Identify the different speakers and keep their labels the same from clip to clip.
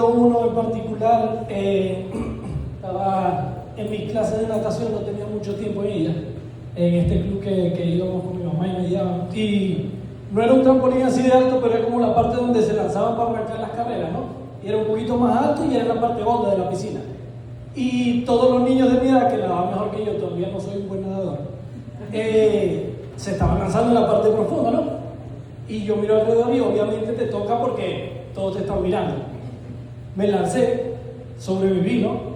Speaker 1: Uno en particular, estaba en mis clases de natación, no tenía mucho tiempo en ella, en este club que íbamos con mi mamá y me llevaban. Y no era un trampolín así de alto, pero era como la parte donde se lanzaban para arrancar las carreras, ¿no? Y era un poquito más alto y era la parte honda de la piscina. Y todos los niños de mi edad, que nadaban mejor que yo, todavía no soy un buen nadador, se estaban lanzando en la parte profunda, ¿no? Y yo miro alrededor y obviamente te toca porque todos te están mirando. Me lancé, sobreviví, ¿no?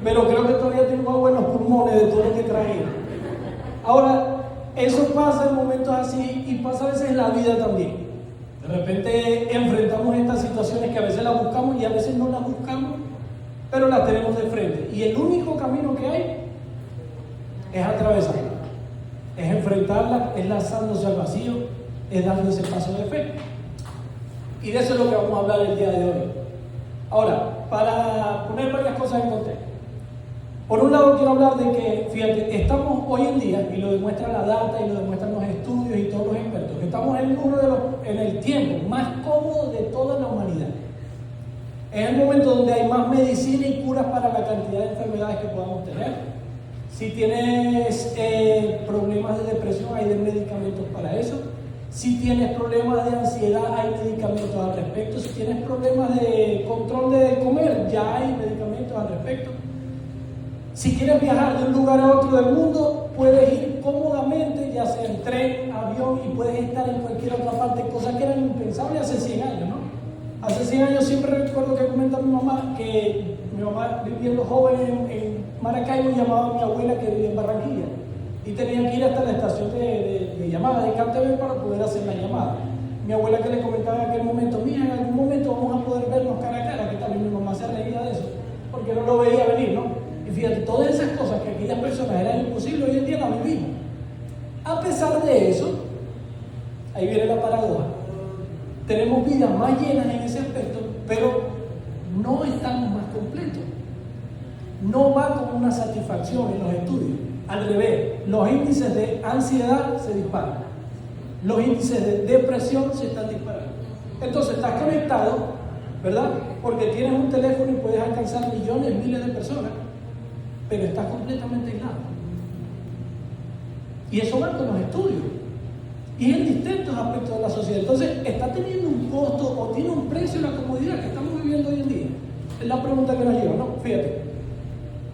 Speaker 1: Pero creo que todavía tengo buenos pulmones de todo lo que traía. Ahora, eso pasa en momentos así y pasa a veces en la vida también. De repente enfrentamos estas situaciones que a veces las buscamos y a veces no las buscamos, pero las tenemos de frente. Y el único camino que hay es atravesarla, es enfrentarla, es lanzándose al vacío, es dando ese paso de fe. Y de eso es lo que vamos a hablar el día de hoy. Ahora, para poner varias cosas en contexto. Por un lado quiero hablar de que, fíjate, estamos hoy en día, y lo demuestra la data y lo demuestran los estudios y todos los expertos, que estamos en el tiempo más cómodo de toda la humanidad. Es el momento donde hay más medicina y curas para la cantidad de enfermedades que podamos tener. Si tienes problemas de depresión, hay medicamentos para eso. Si tienes problemas de ansiedad, hay medicamentos al respecto. Si tienes problemas de control de comer, ya hay medicamentos al respecto. Si quieres viajar de un lugar a otro del mundo, puedes ir cómodamente, ya sea en tren, avión, y puedes estar en cualquier otra parte, cosas que eran impensables hace 100 años, ¿no? Hace 100 años siempre recuerdo que comenta mi mamá que mi mamá, viviendo joven en Maracaibo, llamaba a mi abuela que vivía en Barranquilla y tenían que ir hasta la estación de llamada de CanTV para poder hacer la llamada. Mi abuela que le comentaba en aquel momento, mira, en algún momento vamos a poder vernos cara a cara, que también mi mamá se reía de eso, porque no lo veía venir, ¿no? Y fíjate, todas esas cosas que aquellas personas eran imposibles, hoy en día las vivimos. A pesar de eso, ahí viene la paradoja. Tenemos vidas más llenas en ese aspecto, pero no estamos más completos. No va con una satisfacción en los estudios. Al revés, los índices de ansiedad se disparan. Los índices de depresión se están disparando. Entonces estás conectado, ¿verdad? Porque tienes un teléfono y puedes alcanzar millones, miles de personas, pero estás completamente aislado. Y eso va con los estudios. Y en distintos aspectos de la sociedad. Entonces, ¿está teniendo un costo o tiene un precio la comodidad que estamos viviendo hoy en día? Es la pregunta que nos lleva, ¿no? Fíjate,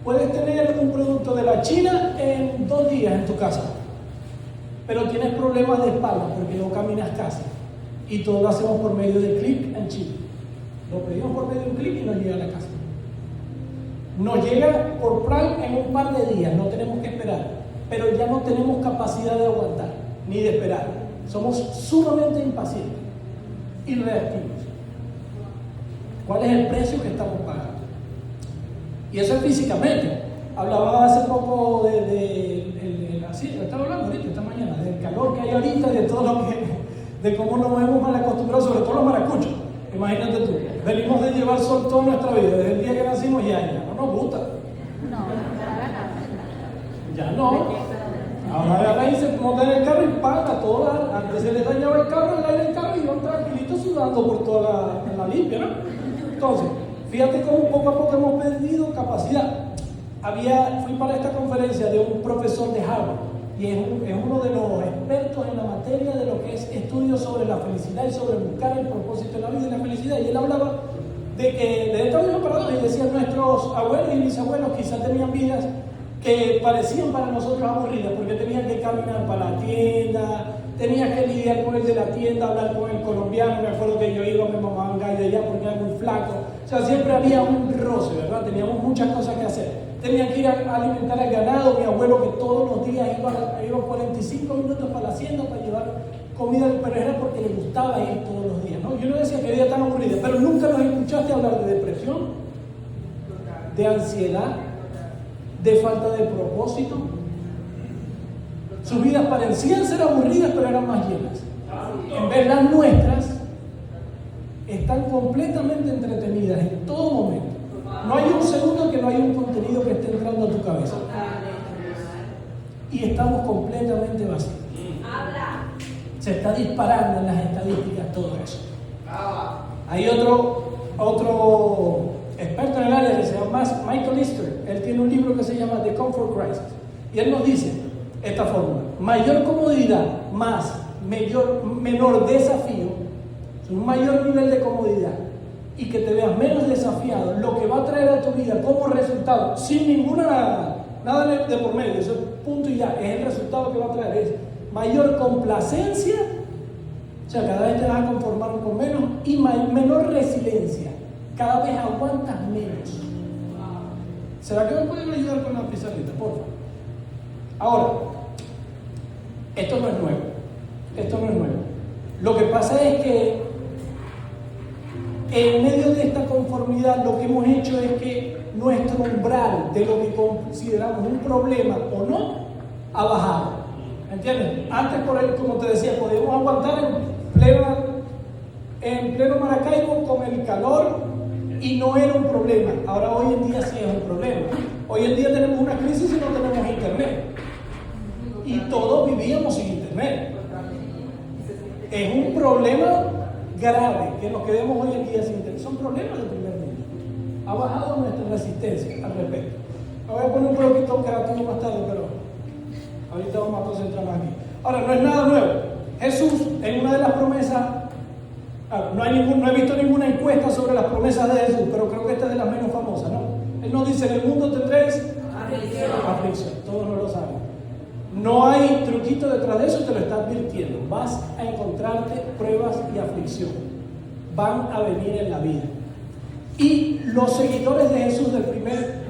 Speaker 1: puedes tener un producto de la China en 2 días en tu casa, pero tienes problemas de espalda porque no caminas casi. Y todo lo hacemos por medio de clic en China. Lo pedimos por medio de un clic y nos llega a la casa. Nos llega por Prime en un par de días, no tenemos que esperar, pero ya no tenemos capacidad de aguantar ni de esperar. Somos sumamente impacientes y reactivos. ¿Cuál es el precio que estamos pagando? Y eso es físicamente. Hablaba hace poco estaba hablando ahorita, esta mañana, del calor que hay ahorita y de todo lo que, de cómo nos hemos mal acostumbrado, sobre todo los maracuchos. Imagínate tú, venimos de llevar sol toda nuestra vida, desde el día que nacimos ya no nos gusta. Ya no. Ahora agarra y se monta en el carro y paga toda. Antes se les dañaba el carro, el aire del carro y iban tranquilitos sudando por toda la limpia, ¿no? Entonces, fíjate cómo poco a poco hemos perdido capacidad. Fui para esta conferencia de un profesor de Harvard y es uno de los expertos en la materia de lo que es estudios sobre la felicidad y sobre buscar el propósito de la vida y la felicidad. Y él hablaba de esta misma paradoja y decía, nuestros abuelos y bisabuelos quizás tenían vidas que parecían para nosotros aburridas porque tenían que caminar para la tienda, tenías que lidiar con el de la tienda, hablar con el colombiano. Me acuerdo que yo iba, me mamaban gallo allá porque era muy flaco. O sea, siempre había un roce, ¿verdad? Teníamos muchas cosas que hacer. Tenían que ir a alimentar al ganado. Mi abuelo que todos los días iba 45 minutos para la hacienda para llevar comida, pero era porque le gustaba ir todos los días, ¿no? Yo no decía que vida tan aburrida, pero nunca los escuchaste hablar de depresión, de ansiedad, de falta de propósito. Sus vidas parecían ser aburridas, pero eran más llenas. En vez las nuestras están completamente entretenidas en todo momento. No hay un segundo que no haya un contenido que esté entrando a tu cabeza. Y estamos completamente vacíos. Se está disparando en las estadísticas todo eso. Hay otro otro experto en el área que se llama Michael Lister, él tiene un libro que se llama The Comfort Crisis, y él nos dice esta fórmula: mayor comodidad más menor desafío, un mayor nivel de comodidad y que te veas menos desafiado, lo que va a traer a tu vida como resultado, sin nada de por medio, eso es punto y ya, es el resultado que va a traer, es mayor complacencia, o sea, cada vez te vas a conformar con menos, y menor resiliencia, cada vez aguantas menos. ¿Será que me pueden ayudar con la pizarrita, por favor? Ahora, esto no es nuevo. Lo que pasa es que en medio de esta conformidad lo que hemos hecho es que nuestro umbral de lo que consideramos un problema o no ha bajado. ¿Entiendes? Antes, como te decía, podíamos aguantar en pleno Maracaibo con el calor y no era un problema. Ahora hoy en día sí es un problema. Hoy en día tenemos una crisis y no tenemos internet. Y todos vivíamos sin internet. Es un problema grave que nos quedemos hoy en día sin internet. Son problemas de primer mundo. Ha bajado nuestra resistencia al respecto. Me voy a poner un poquito creativo más tarde, pero ahorita vamos a concentrarnos aquí. Ahora, no es nada nuevo. Jesús, en una de las promesas, no he visto ninguna encuesta sobre las promesas de Jesús, pero creo que esta es de las menos famosas, ¿no? Él nos dice: en el mundo tendréis aflicción. Todos no lo saben. No hay truquito detrás de eso, te lo está advirtiendo. Vas a encontrarte pruebas y aflicción. Van a venir en la vida. Y los seguidores de Jesús del primer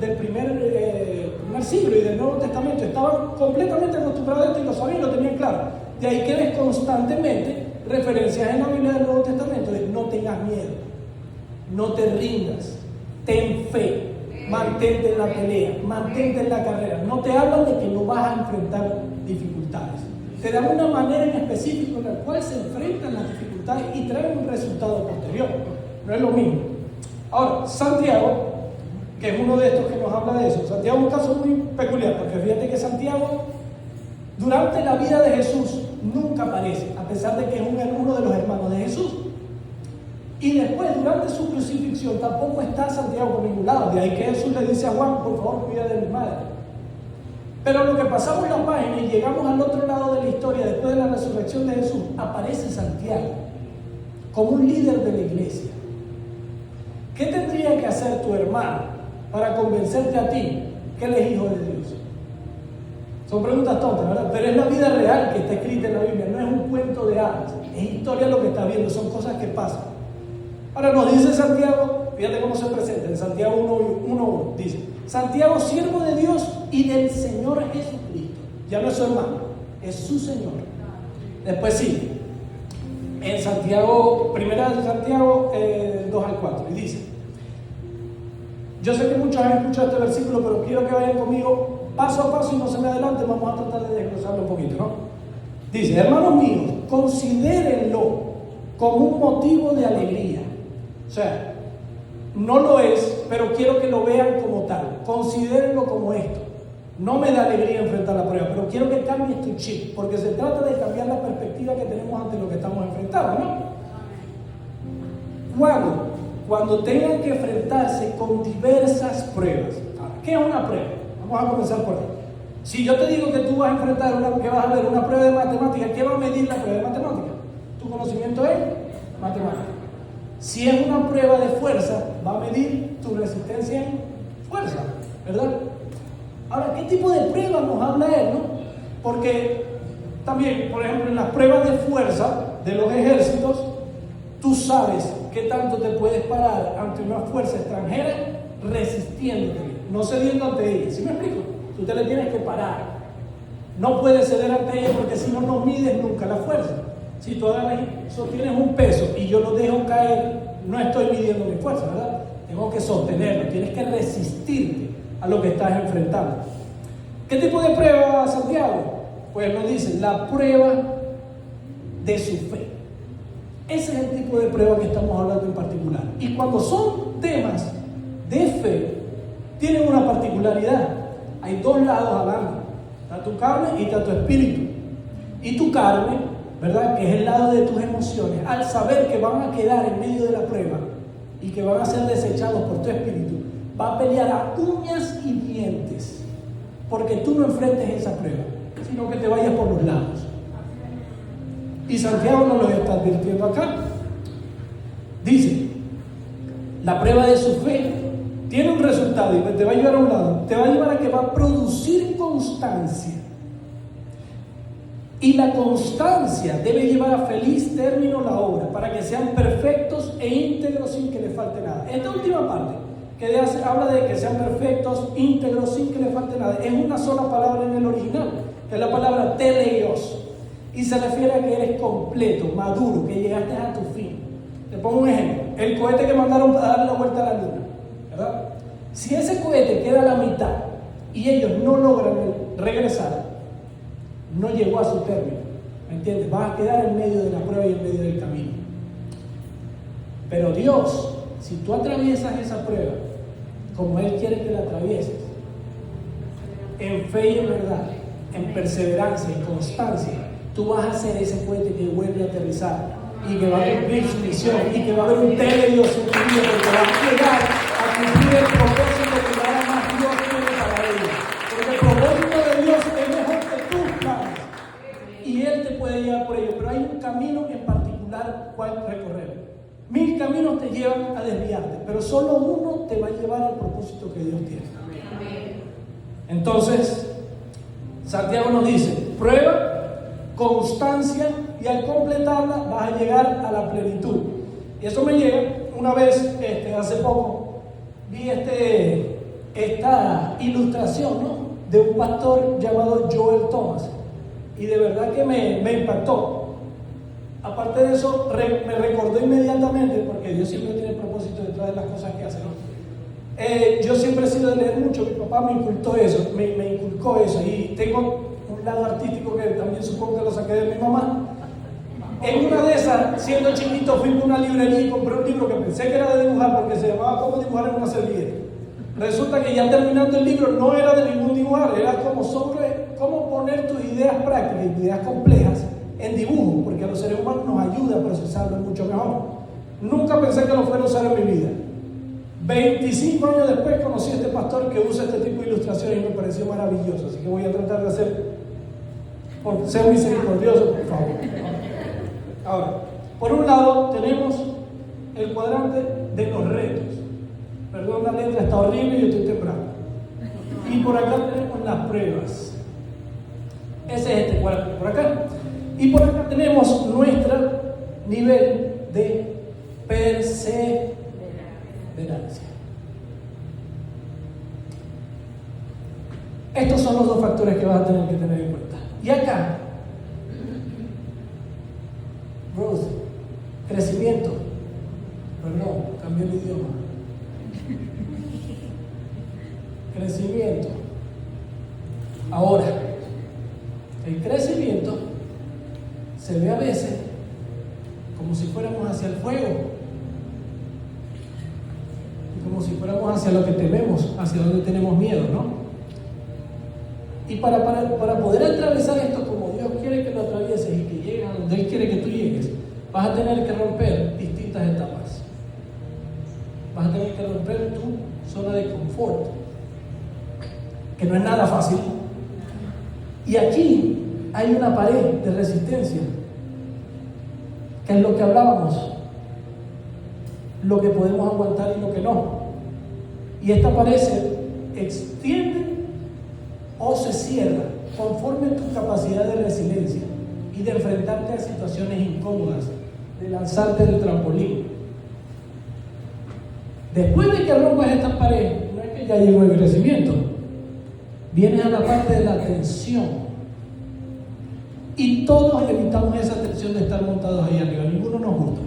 Speaker 1: siglo y del Nuevo Testamento estaban completamente acostumbrados a esto y lo sabían, lo tenían claro. De ahí que ves constantemente referencias en la Biblia del Nuevo Testamento de: no tengas miedo, no te rindas, ten fe, mantente en la pelea, mantente en la carrera. No te hablan de que no vas a enfrentar dificultades. Te dan una manera en específico en la cual se enfrentan las dificultades y traen un resultado posterior. No es lo mismo. Ahora, Santiago, que es uno de estos que nos habla de eso. Santiago es un caso muy peculiar, porque fíjate que Santiago, durante la vida de Jesús, nunca aparece, a pesar de que es uno de los hermanos de Jesús. Y después, durante su crucifixión, tampoco está Santiago por ningún lado. De ahí que Jesús le dice a Juan: por favor, cuida de mi madre. Pero lo que pasamos en las páginas y llegamos al otro lado de la historia, después de la resurrección de Jesús, aparece Santiago como un líder de la iglesia. ¿Qué tendría que hacer tu hermano para convencerte a ti que él es hijo de Dios? Son preguntas tontas, ¿verdad? Pero es la vida real que está escrita en la Biblia, no es un cuento de hadas, es historia lo que está viendo, son cosas que pasan. Ahora nos dice Santiago, fíjate cómo se presenta en Santiago 1:1, dice: Santiago, siervo de Dios y del Señor Jesucristo. Ya no es su hermano, es su Señor. Después sigue en Santiago, primera de Santiago 2-4, y dice: yo sé que muchos han escuchado este versículo, pero quiero que vayan conmigo paso a paso y no se me adelante. Vamos a tratar de desglosarlo un poquito, ¿no? Dice: hermanos míos, considérenlo como un motivo de alegría. O sea, no lo es, pero quiero que lo vean como tal. Considérenlo como esto. No me da alegría enfrentar la prueba, pero quiero que cambies tu chip, porque se trata de cambiar la perspectiva que tenemos ante lo que estamos enfrentando, ¿no? Cuando tengan que enfrentarse con diversas pruebas. ¿Qué es una prueba? Vamos a comenzar por ahí. Si yo te digo que tú vas a enfrentar que vas a ver una prueba de matemática, ¿qué va a medir la prueba de matemática? Tu conocimiento es matemática. Si es una prueba de fuerza, va a medir tu resistencia en fuerza, ¿verdad? Ahora, ¿qué tipo de prueba nos habla él, no? Porque también, por ejemplo, en las pruebas de fuerza de los ejércitos, tú sabes qué tanto te puedes parar ante una fuerza extranjera resistiéndote, no cediendo ante ella. ¿Sí me explico? Tú te le tienes que parar. No puedes ceder ante ella porque si no, no mides nunca la fuerza. Si tú agarras y sostienes un peso y yo lo dejo caer, no estoy midiendo mi fuerza, ¿verdad? Tengo que sostenerlo, tienes que resistirte a lo que estás enfrentando. ¿Qué tipo de prueba, Santiago? Pues nos dice, la prueba de su fe. Ese es el tipo de prueba que estamos hablando en particular. Y cuando son temas de fe, tienen una particularidad. Hay dos lados hablando. Está tu carne y está tu espíritu. Y tu carne, ¿verdad?, que es el lado de tus emociones, al saber que van a quedar en medio de la prueba, y que van a ser desechados por tu espíritu, va a pelear a uñas y dientes, porque tú no enfrentes esa prueba, sino que te vayas por los lados. Y Santiago nos lo está advirtiendo acá. Dice, la prueba de su fe tiene un resultado y te va a llevar a un lado, te va a llevar a que va a producir constancia. Y la constancia debe llevar a feliz término la obra, para que sean perfectos e íntegros sin que les falte nada. Esta última parte, que habla de que sean perfectos, íntegros sin que les falte nada, es una sola palabra en el original, que es la palabra teleios, y se refiere a que eres completo, maduro, que llegaste a tu fin. Te pongo un ejemplo, el cohete que mandaron para darle la vuelta a la luna, ¿verdad? Si ese cohete queda a la mitad y ellos no logran regresar, no llegó a su término, ¿me entiendes? Vas a quedar en medio de la prueba y en medio del camino. Pero Dios, si tú atraviesas esa prueba como Él quiere que la atravieses, en fe y en verdad, en perseverancia y constancia, tú vas a ser ese cohete que vuelve a aterrizar y que va a cumplir su misión y que va a haber un teleios en tu vida, porque va a llegar a cumplir el propósito que nada más Dios tiene para ellos. Porque el propósito de Dios es mejor que tus planes y Él te puede llevar por ello, pero hay un camino en particular cual recorrer. 1000 caminos te llevan a desviarte, pero solo uno te va a llevar al propósito que Dios tiene. Entonces, Santiago nos dice, prueba, constancia, y al completarla vas a llegar a la plenitud. Y eso me llega, una vez, hace poco, vi esta ilustración, ¿no?, de un pastor llamado Joel Thomas, y de verdad que me impactó. Aparte de eso, me recordó inmediatamente, porque Dios siempre tiene propósito detrás de las cosas que hace, ¿no? Yo siempre he sido de leer mucho, mi papá me inculcó eso, y tengo un lado artístico que también supongo que lo saqué de mi mamá. En una de esas, siendo chiquito, fui a una librería y compré un libro que pensé que era de dibujar, porque se llamaba Cómo dibujar en una servilleta. Resulta que ya terminando el libro no era de ningún dibujar, era como sobre cómo poner tus ideas prácticas y ideas complejas en dibujo, porque a los seres humanos nos ayuda a procesarlo mucho mejor. Nunca pensé que lo fuera a usar en mi vida. 25 años después conocí a este pastor que usa este tipo de ilustraciones y me pareció maravilloso, así que voy a tratar de hacer, por ser misericordioso, por favor. Ahora, por un lado tenemos el cuadrante de los retos. Perdón, la letra está horrible y yo estoy temprano. Y por acá tenemos las pruebas. Ese es este cuadrante por acá. Y por acá tenemos nuestro nivel de perseverancia. Estos son los dos factores que vas a tener que tener en cuenta. Y acá, Rose, crecimiento. Perdón, cambié el idioma. Crecimiento. Ahora, el crecimiento se ve a veces como si fuéramos hacia el fuego, como si fuéramos hacia lo que tememos, hacia donde tenemos miedo, ¿no? Y para poder atravesar esto como Dios quiere que lo atravieses y que llegues a donde Él quiere que tú llegues, vas a tener que romper distintas etapas. Vas a tener que romper tu zona de confort, que no es nada fácil. Y aquí hay una pared de resistencia, que es lo que hablábamos, lo que podemos aguantar y lo que no. Y esta pared se extiende o se cierra conforme tu capacidad de resiliencia y de enfrentarte a situaciones incómodas, de lanzarte del trampolín. Después de que rompas esta pared, no es que ya llegó el crecimiento, vienes a la parte de la tensión. Y todos evitamos esa tensión de estar montados ahí arriba, ninguno nos gusta.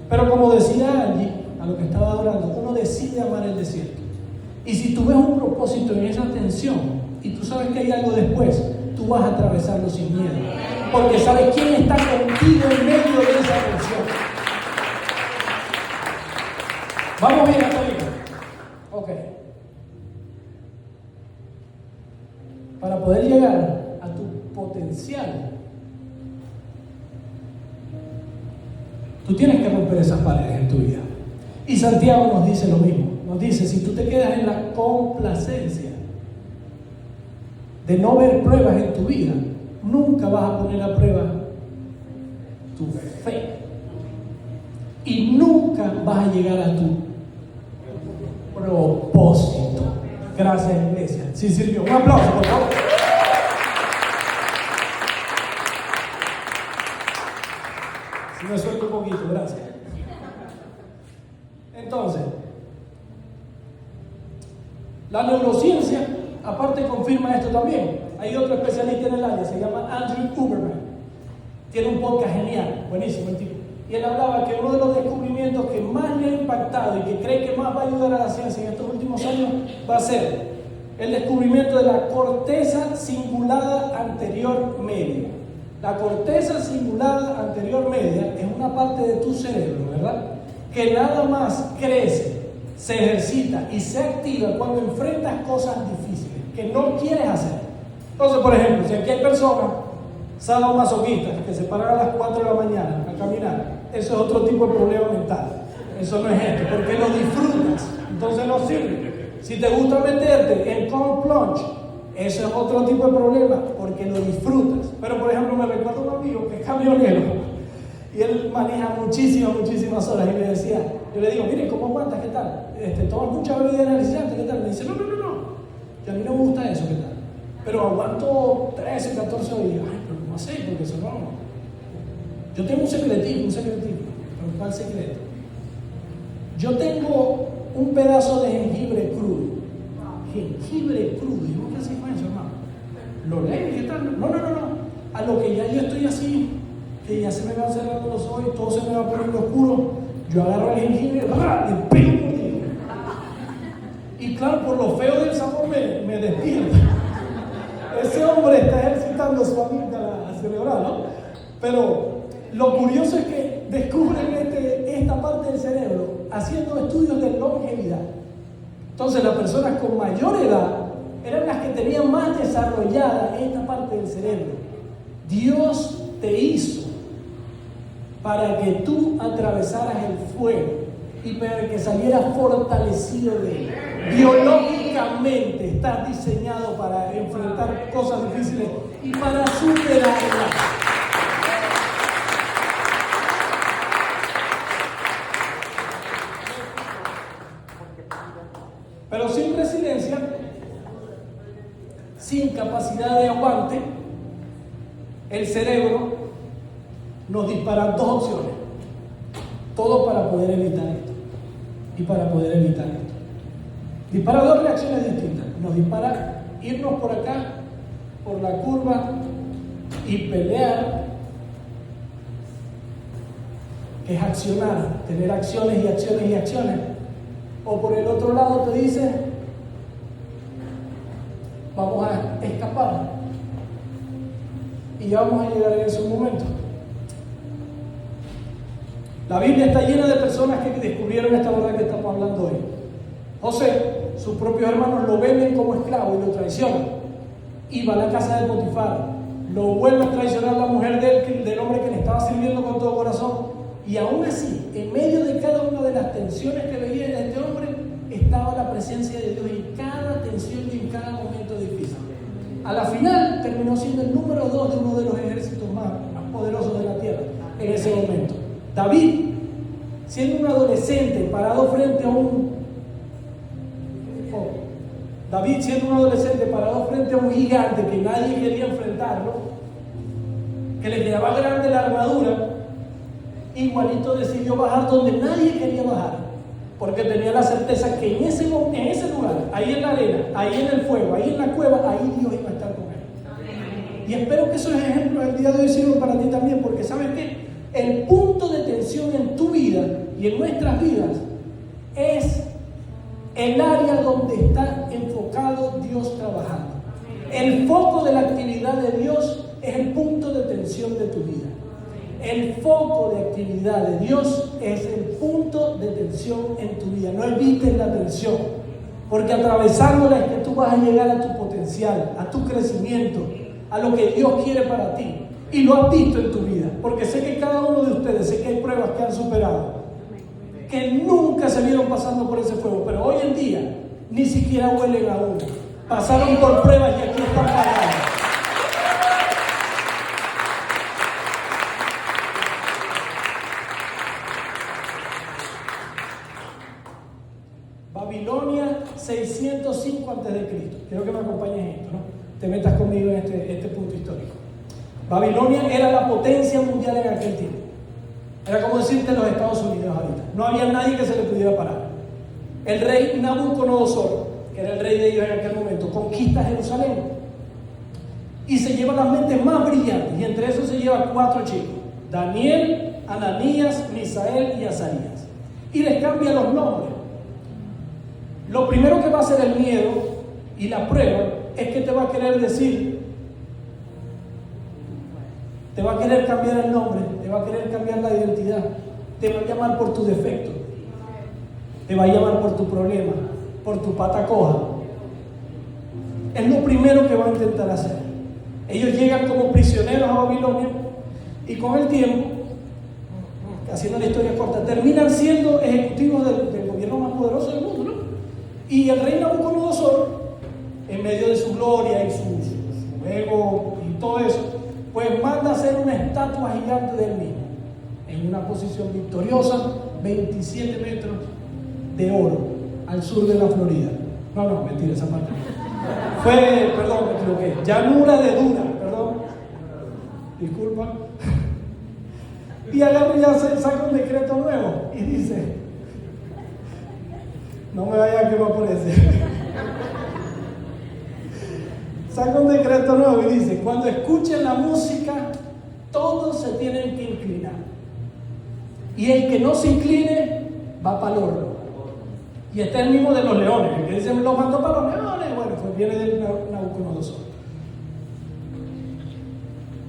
Speaker 1: Pero como decía Angie, a lo que estaba adorando, uno decide amar el desierto. Y si tú ves un propósito en esa tensión y tú sabes que hay algo después, tú vas a atravesarlo sin miedo, porque sabes quién está contigo en medio de esa tensión. ¿Vamos bien hasta ahí? Ok. Para poder llegar a tu potencial, tú tienes que romper esas paredes en tu vida. Y Santiago nos dice lo mismo. Nos dice, si tú te quedas en la complacencia de no ver pruebas en tu vida, nunca vas a poner a prueba tu fe. Y nunca vas a llegar a tu propósito. Gracias, iglesia. Sí sirvió. Un aplauso, por favor. Si me suelto un poquito, gracias. Entonces, la neurociencia, aparte, confirma esto también. Hay otro especialista en el área, se llama Andrew Huberman. Tiene un podcast genial, buenísimo el tipo. Y él hablaba que uno de los descubrimientos que más le ha impactado y que cree que más va a ayudar a la ciencia en estos últimos años va a ser el descubrimiento de la corteza cingulada anterior media. La corteza cingulada anterior media es una parte de tu cerebro, ¿verdad?, que nada más crece, se ejercita y se activa cuando enfrentas cosas difíciles que no quieres hacer. Entonces, por ejemplo, si aquí hay personas sadomasoquistas que se paran a las 4 de la mañana a caminar, eso es otro tipo de problema mental. Eso no es esto, porque lo disfrutas, entonces no sirve. Si te gusta meterte en cold plunge, eso es otro tipo de problema, porque lo disfrutas. Pero, por ejemplo, me recuerdo un amigo que es camionero y él maneja muchísimas horas y me decía, yo le digo, mire, ¿cómo aguantas? ¿Qué tal? ¿Tomas mucha bebida energizante? ¿Qué tal? Me dice, no, que a mí no me gusta eso, ¿qué tal? Pero aguanto 13, 14 horas y digo, ay, pero ¿cómo así? Porque eso no. Yo tengo un secretito, ¿pero cuál secreto? Yo tengo un pedazo de jengibre crudo. Jengibre crudo, ¿y vos qué haces con eso, hermano? ¿Lo lees? ¿Qué tal? No. A lo que ya yo estoy así, que ya se me van cerrando los ojos y todo se me va poniendo oscuro, yo agarro el jengibre y le pego un tiro. Y claro, por lo feo del sabor me despierta. Ese hombre está ejercitando su amígdala cerebral, ¿no? Pero lo curioso es que descubren esta parte del cerebro haciendo estudios de longevidad. Entonces, las personas con mayor edad eran las que tenían más desarrollada esta parte del cerebro. Dios te hizo para que tú atravesaras el fuego y para que salieras fortalecido de él. Biológicamente estás diseñado para enfrentar cosas difíciles y para superarlas. Pero sin resiliencia, sin capacidad de aguante, el cerebro nos dispara dos opciones. Todo para poder evitar esto. Y para poder evitar esto. Dispara dos reacciones distintas. Nos dispara irnos por acá, por la curva y pelear, que es accionar, tener acciones y acciones y acciones. O por el otro lado te dice, vamos a escapar. Y ya vamos a llegar en ese momento. La Biblia está llena de personas que descubrieron esta verdad que estamos hablando hoy. José, sus propios hermanos lo venden como esclavo y lo traicionan. Iba a la casa de Potifar, lo vuelve a traicionar la mujer del hombre que le estaba sirviendo con todo corazón. Y aún así, en medio de cada una de las tensiones que veía en este hombre, estaba la presencia de Dios en cada tensión y en cada momento difícil. A la final, terminó siendo el número 2 de uno de los ejércitos más poderosos de la tierra en ese momento. David, siendo un adolescente parado frente a un gigante que nadie quería enfrentarlo, que le quedaba grande la armadura, igualito decidió bajar donde nadie quería bajar, porque tenía la certeza que en ese lugar, ahí en la arena, ahí en el fuego, ahí en la cueva, ahí Dios iba a estar con él. Y espero que esos ejemplos del día de hoy sirvan para ti también, porque ¿sabes qué? El punto de tensión en tu vida y en nuestras vidas es el área donde está enfocado Dios trabajando. El foco de la actividad de Dios es el punto de tensión de tu vida. El foco de actividad de Dios es el punto de tensión en tu vida. No evites la tensión, porque atravesándola es que tú vas a llegar a tu potencial, a tu crecimiento, a lo que Dios quiere para ti. Y lo has visto en tu vida, porque sé que cada uno de ustedes, sé que hay pruebas que han superado, que nunca se vieron pasando por ese fuego, pero hoy en día ni siquiera huelen a uno. Pasaron por pruebas y aquí están parados. Babilonia 605 a.C. Quiero que me acompañes en esto, ¿no? Te metas conmigo en este punto histórico. Babilonia era la potencia mundial en aquel tiempo. Era como decirte los Estados Unidos ahorita. No había nadie que se le pudiera parar. El rey Nabucodonosor, que era el rey de ellos en aquel momento, conquista Jerusalén y se lleva las mentes más brillantes, y entre esos se lleva 4 chicos: Daniel, Ananías, Misael y Azarías, y les cambia los nombres. Lo primero que va a hacer el miedo y la prueba es que te va a querer decir, te va a querer cambiar el nombre, te va a querer cambiar la identidad, te va a llamar por tu defecto, te va a llamar por tu problema, por tu pata coja. Es lo primero que va a intentar hacer. Ellos llegan como prisioneros a Babilonia y con el tiempo, haciendo la historia corta, terminan siendo ejecutivos del gobierno más poderoso del mundo, ¿no? Y el rey Nabucodonosor, en medio de su gloria y su ego y todo eso, pues manda a hacer una estatua gigante del mismo, en una posición victoriosa, 27 metros de oro, al sur de la Florida. No, mentira, esa parte. Perdón, me equivoqué. Llanura de Dura, perdón. Disculpa. Y agarra y ya saca un decreto nuevo y dice, no me vaya a quemar por ese. Saca un decreto nuevo y dice, cuando escuchen la música, todos se tienen que inclinar. Y el que no se incline, va para el horno. Y este es el mismo de los leones, el que dice, lo mandó para los leones. Bueno, pues viene del Nabucodonosor.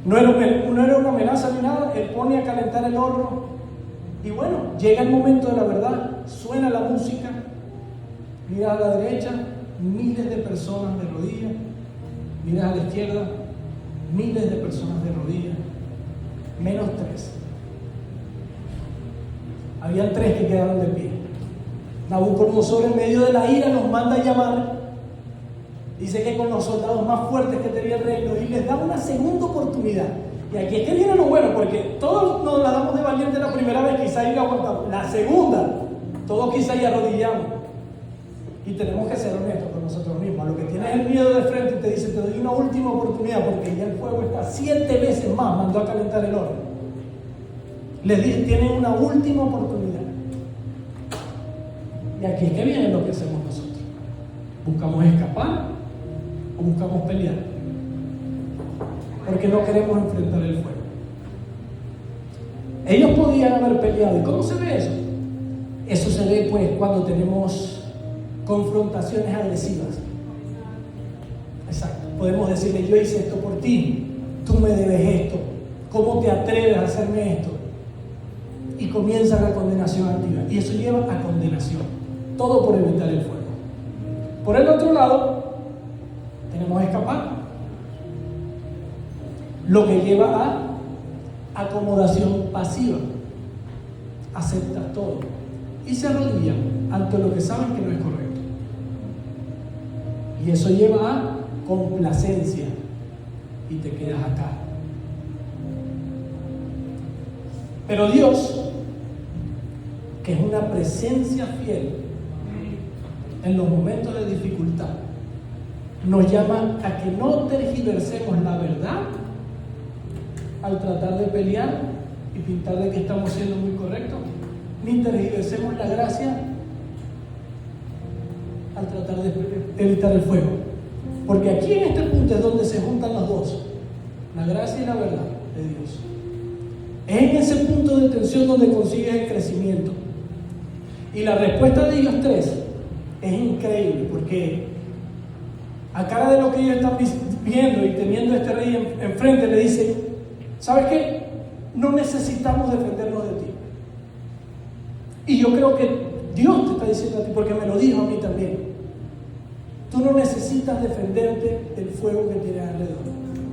Speaker 1: No era una amenaza ni nada, él pone a calentar el horno. Y bueno, llega el momento de la verdad, suena la música, mira a la derecha, miles de personas de rodillas, mira a la izquierda, miles de personas de rodillas, menos 3. Habían 3 que quedaron de pie. Nabucodonosor, en medio de la ira, los manda a llamar. Dice que con los soldados más fuertes que tenía el reino, y les da una segunda oportunidad. Y aquí es que viene lo bueno, porque todos nos la damos de valiente la primera vez, quizá y la aguantamos. La segunda, todos quizá y arrodillamos. Y tenemos que ser honestos con nosotros mismos. A lo que tienes el miedo de frente y te dice, te doy una última oportunidad, porque ya el fuego está 7 veces más, mandó a calentar el horno. Les dice, tienen una última oportunidad. Y aquí es que viene lo que hacemos nosotros. ¿Buscamos escapar o buscamos pelear? Porque no queremos enfrentar el fuego. Ellos podían haber peleado. ¿Y cómo se ve eso? Eso se ve pues cuando tenemos confrontaciones agresivas. Exacto. Podemos decirle, yo hice esto por ti, tú me debes esto, ¿cómo te atreves a hacerme esto? Y comienza la condenación activa. Y eso lleva a condenación. Todo por evitar el fuego. Por el otro lado, tenemos escapar. Lo que lleva a acomodación pasiva. Aceptas todo. Y se arrodillan ante lo que saben que no es correcto. Y eso lleva a complacencia. Y te quedas acá. Pero Dios, que es una presencia fiel en los momentos de dificultad, nos llama a que no tergiversemos la verdad al tratar de pelear y pintar de que estamos siendo muy correctos, ni tergiversemos la gracia al tratar de evitar el fuego. Porque aquí en este punto es donde se juntan los dos, la gracia y la verdad de Dios. Es en ese punto de tensión donde consigues el crecimiento. Y la respuesta de ellos 3 es increíble, porque a cara de lo que ellos están viendo y teniendo a este rey enfrente, le dice, ¿sabes qué? No necesitamos defendernos de ti. Y yo creo que Dios te está diciendo a ti, porque me lo dijo a mí también. Tú no necesitas defenderte del fuego que tienes alrededor.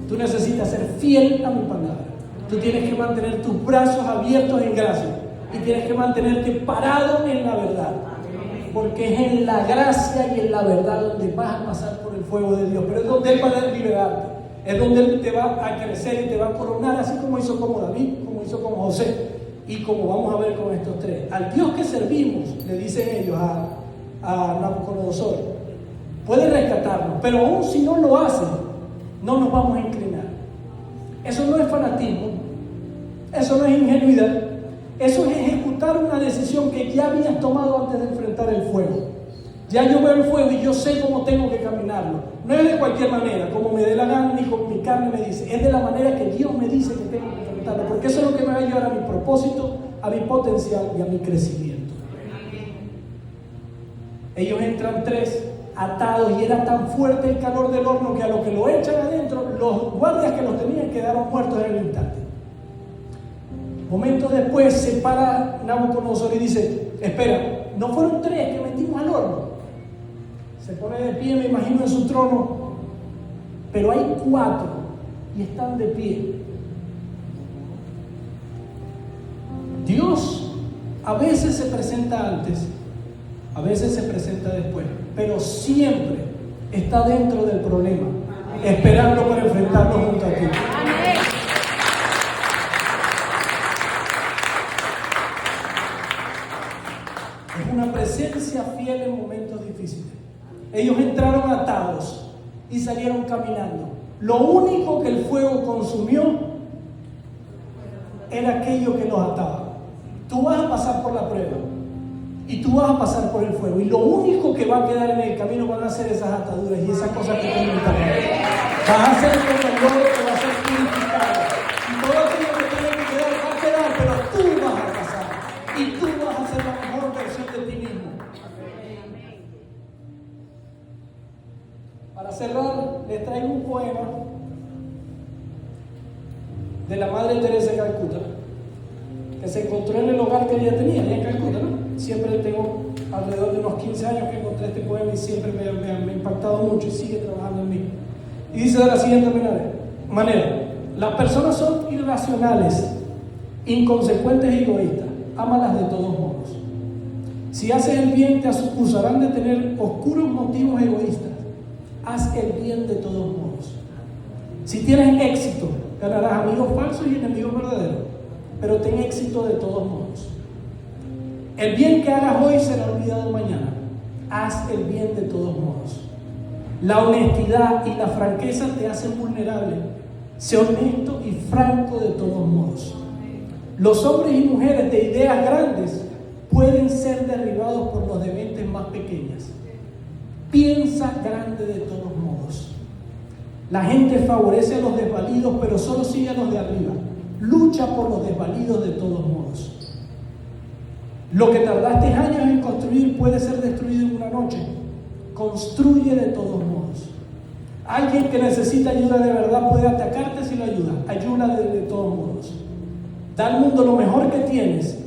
Speaker 1: Tú necesitas ser fiel a mi palabra. Tú tienes que mantener tus brazos abiertos en gracia. Y tienes que mantenerte parado en la verdad. Porque es en la gracia y en la verdad donde vas a pasar por el fuego de Dios. Pero es donde Él va a liberarte. Es donde Él te va a crecer y te va a coronar, así como hizo con David, como hizo con José. Y como vamos a ver con estos tres. Al Dios que servimos, le dicen ellos a Nabucodonosor, puede rescatarnos. Pero aún si no lo hace, no nos vamos a inclinar. Eso no es fanatismo. Eso no es ingenuidad. Eso es ejecutar una decisión que ya habías tomado antes de enfrentar el fuego. Ya yo veo el fuego y yo sé cómo tengo que caminarlo. No es de cualquier manera, como me dé la gana ni como mi carne me dice. Es de la manera que Dios me dice que tengo que enfrentarlo. Porque eso es lo que me va a llevar a mi propósito, a mi potencial y a mi crecimiento. Ellos entran tres atados y era tan fuerte el calor del horno que a lo que lo echan adentro, los guardias que los tenían quedaron muertos en el instante. Momentos después se para Nabucodonosor y dice: espera, ¿no fueron tres que metimos al horno? Se pone de pie, me imagino, en su trono, pero hay cuatro y están de pie. Dios a veces se presenta antes, a veces se presenta después, pero siempre está dentro del problema, esperando para enfrentarnos junto a ti. Es una presencia fiel en momentos difíciles. Ellos entraron atados y salieron caminando. Lo único que el fuego consumió era aquello que los ataba. Tú vas a pasar por la prueba y tú vas a pasar por el fuego, y lo único que va a quedar en el camino van a ser esas ataduras y esas cosas que te limitan. Vas a ser como el lobo que va a ser purificado, y todo aquello que tiene que quedar va a quedar, pero tú vas a pasar y tú vas a ser la mejor versión de ti mismo. Para cerrar, les traigo un poema de la Madre Teresa de Calcuta, que se encontró en el hogar que ella tenía, allá en Calcuta, ¿no? Siempre tengo alrededor de unos 15 años que encontré este poema y siempre me ha impactado mucho y sigue trabajando en mí. Y dice de la siguiente manera: las personas son irracionales, inconsecuentes y egoístas, ámalas de todos modos. Si haces el bien, te acusarán de tener oscuros motivos egoístas. Haz el bien de todos modos. Si tienes éxito, ganarás amigos falsos y enemigos verdaderos, pero ten éxito de todos modos. El bien que hagas hoy será olvidado mañana. Haz el bien de todos modos. La honestidad y la franqueza te hacen vulnerable. Sé honesto y franco de todos modos. Los hombres y mujeres de ideas grandes pueden ser derribados por los de mentes más pequeñas. Piensa grande de todos modos. La gente favorece a los desvalidos, pero solo sigue a los de arriba. Lucha por los desvalidos de todos modos. Lo que tardaste años en construir puede ser destruido en una noche. Construye de todos modos. Alguien que necesita ayuda de verdad puede atacarte si lo ayudas. Ayúdale de todos modos. Da al mundo lo mejor que tienes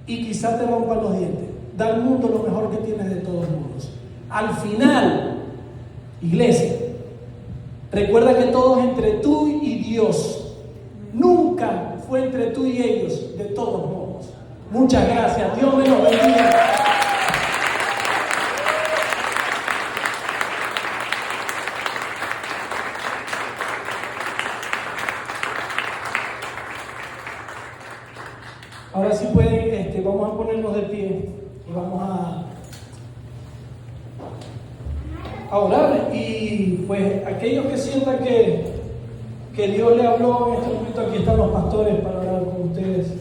Speaker 1: y quizás te rompan los dientes. Da al mundo lo mejor que tienes de todos modos. Al final, iglesia, recuerda que todo es entre tú y Dios. Nunca fue entre tú y ellos, de todos modos. Muchas gracias. Dios me los bendiga. Ahora sí pueden, vamos a ponernos de pie y vamos a orar. Y pues aquellos que sientan que Dios le habló en este momento, aquí están los pastores para orar con ustedes.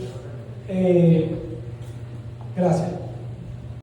Speaker 1: Gracias.